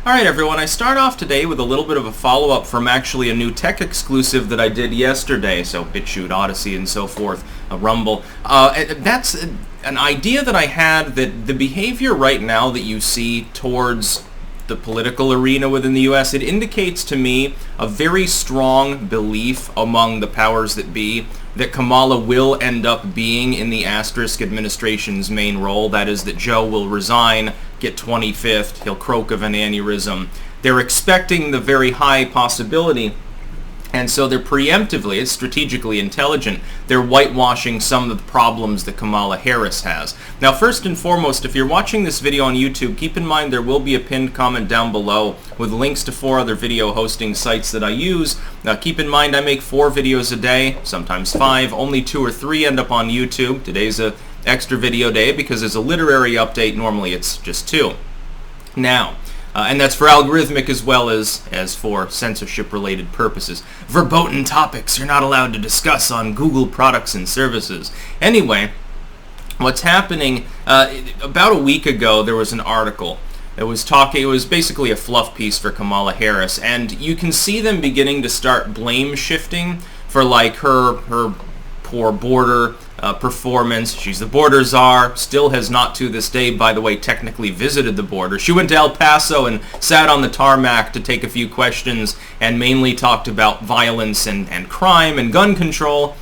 Alright everyone, I start off today with a little bit of a follow-up from actually a new tech exclusive that I did yesterday, so BitChute, Odyssey, and so forth, Rumble. That's an idea that I had that the behavior right now that you see towards the political arena within the U.S., it indicates to me a very strong belief among the powers that be that Kamala will end up being in the asterisk administration's main role. That is, that Joe will resign, get 25th, he'll croak of an aneurysm. They're expecting the very high possibility, and so they're preemptively, it's strategically intelligent, they're whitewashing some of the problems that Kamala Harris has. Now, first and foremost, if you're watching this video on YouTube, keep in mind there will be a pinned comment down below with links to 4 other video hosting sites that I use. Now, keep in mind I make 4 videos a day, sometimes 5, only 2 or 3 end up on YouTube. Today's a extra video day because there's a literary update, normally it's just 2. Now, and that's for algorithmic as well as for censorship-related purposes. Verboten topics you're not allowed to discuss on Google products and services. Anyway, what's happening, about a week ago there was an article. It was basically a fluff piece for Kamala Harris, and you can see them beginning to start blame shifting for like her poor border performance. She's the border czar, still has not to this day, by the way, technically visited the border. She went to El Paso and sat on the tarmac to take a few questions and mainly talked about violence and crime and gun control.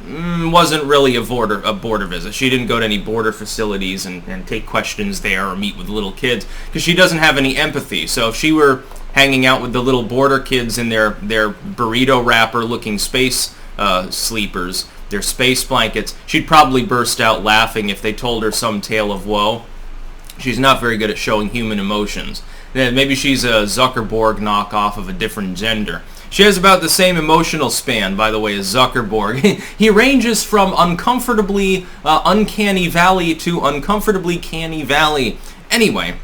Wasn't really a border visit. She didn't go to any border facilities and take questions there or meet with little kids because she doesn't have any empathy. So if she were hanging out with the little border kids in their burrito wrapper looking space sleepers, their space blankets, she'd probably burst out laughing if they told her some tale of woe. She's not very good at showing human emotions. Maybe she's a Zuckerberg knockoff of a different gender. She has about the same emotional span, by the way, as Zuckerberg. He ranges from uncomfortably uncanny valley to uncomfortably canny valley. Anyway,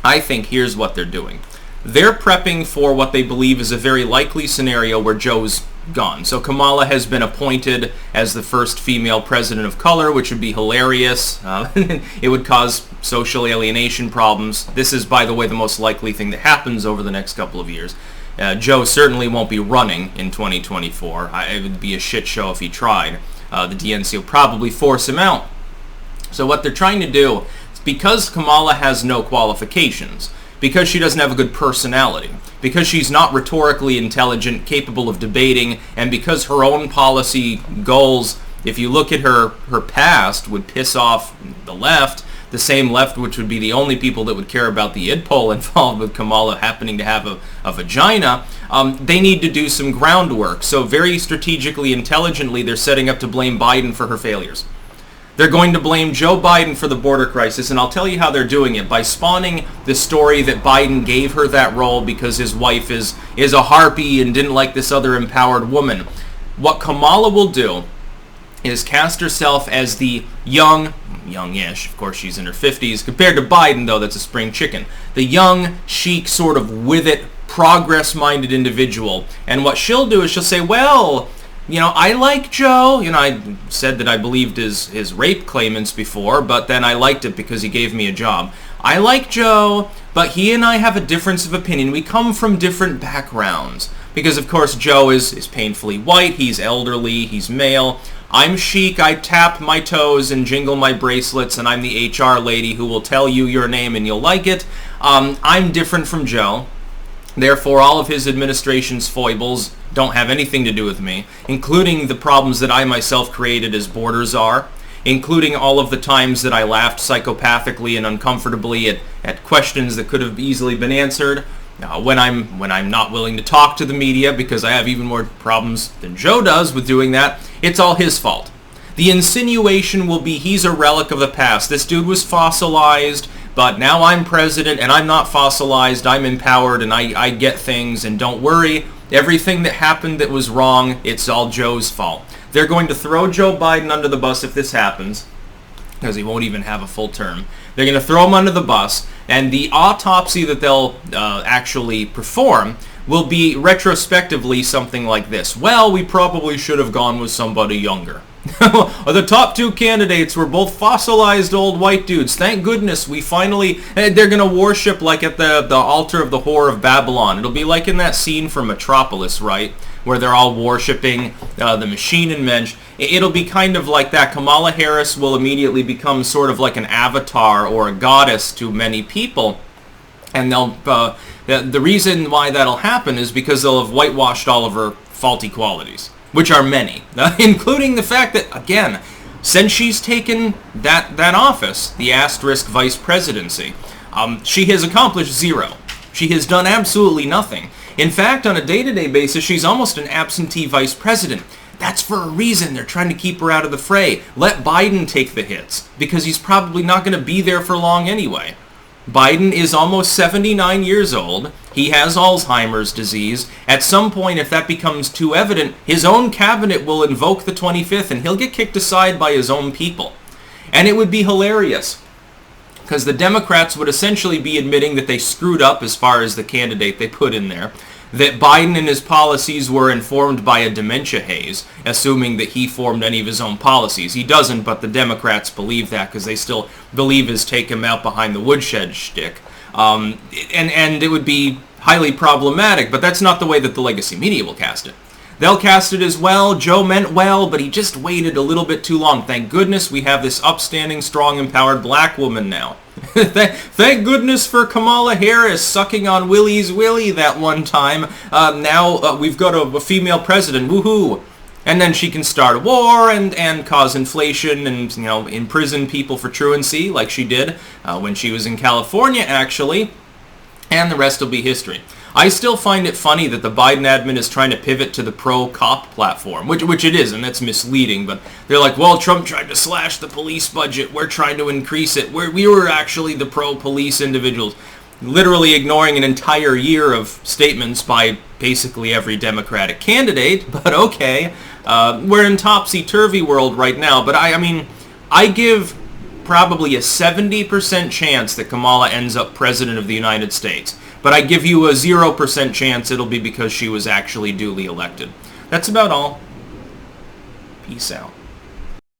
I think here's what they're doing. They're prepping for what they believe is a very likely scenario where Joe's gone. So Kamala has been appointed as the first female president of color, which would be hilarious. It would cause social alienation problems. This is, by the way, the most likely thing that happens over the next couple of years. Joe certainly won't be running in 2024. It would be a shit show if he tried. The DNC will probably force him out. So what they're trying to do is, because Kamala has no qualifications, because she doesn't have a good personality, because she's not rhetorically intelligent, capable of debating, and because her own policy goals, if you look at her past, would piss off the left, the same left which would be the only people that would care about the id poll involved with Kamala happening to have a vagina, they need to do some groundwork. So very strategically, intelligently, they're setting up to blame Biden for her failures. They're going to blame Joe Biden for the border crisis, and I'll tell you how they're doing it, by spawning the story that Biden gave her that role because his wife is a harpy and didn't like this other empowered woman. What Kamala will do is cast herself as the youngish, of course she's in her 50s, compared to Biden, though, that's a spring chicken, the young, chic, sort of with it, progress-minded individual. And what she'll do is she'll say, well, you know, I like Joe. You know, I said that I believed his rape claimants before, but then I liked it because he gave me a job. I like Joe, but he and I have a difference of opinion. We come from different backgrounds. Because, of course, Joe is painfully white, he's elderly, he's male. I'm chic, I tap my toes and jingle my bracelets, and I'm the HR lady who will tell you your name and you'll like it. I'm different from Joe. Therefore, all of his administration's foibles don't have anything to do with me, including the problems that I myself created as border czar, including all of the times that I laughed psychopathically and uncomfortably at questions that could have easily been answered, when I'm not willing to talk to the media because I have even more problems than Joe does with doing that. It's all his fault. The insinuation will be he's a relic of the past. This dude was fossilized, but now I'm president and I'm not fossilized. I'm empowered and I get things, and don't worry. Everything that happened that was wrong, it's all Joe's fault. They're going to throw Joe Biden under the bus if this happens, because he won't even have a full term. They're going to throw him under the bus, and the autopsy that they'll actually perform will be retrospectively something like this. Well, we probably should have gone with somebody younger. The top two candidates were both fossilized old white dudes. Thank goodness we finally... They're going to worship like at the altar of the whore of Babylon. It'll be like in that scene from Metropolis, right? Where they're all worshiping the machine and mensch. It'll be kind of like that. Kamala Harris will immediately become sort of like an avatar or a goddess to many people. And they'll... the reason why that'll happen is because they'll have whitewashed all of her faulty qualities, which are many, including the fact that, again, since she's taken that office, the asterisk vice presidency, she has accomplished zero. She has done absolutely nothing. In fact, on a day-to-day basis, she's almost an absentee vice president. That's for a reason. They're trying to keep her out of the fray. Let Biden take the hits, because he's probably not going to be there for long anyway. Biden is almost 79 years old. He has Alzheimer's disease. At some point, if that becomes too evident, his own cabinet will invoke the 25th and he'll get kicked aside by his own people. And it would be hilarious, because the Democrats would essentially be admitting that they screwed up as far as the candidate they put in there, that Biden and his policies were informed by a dementia haze, assuming that he formed any of his own policies. He doesn't, but the Democrats believe that because they still believe his take him out behind the woodshed shtick. And it would be highly problematic, but that's not the way that the legacy media will cast it. They'll cast it as, well, Joe meant well, but he just waited a little bit too long. Thank goodness we have this upstanding, strong, empowered black woman now. Thank goodness for Kamala Harris sucking on Willie's willy that one time. Now we've got a female president. Woohoo! And then she can start a war and cause inflation and, imprison people for truancy like she did when she was in California, actually. And the rest will be history. I still find it funny that the Biden admin is trying to pivot to the pro-cop platform, which it is, and that's misleading, but they're like, well, Trump tried to slash the police budget, we're trying to increase it, we were actually the pro-police individuals, literally ignoring an entire year of statements by basically every Democratic candidate, but okay, we're in topsy-turvy world right now, but I give probably a 70% chance that Kamala ends up president of the United States. But I give you a 0% chance it'll be because she was actually duly elected. That's about all. Peace out.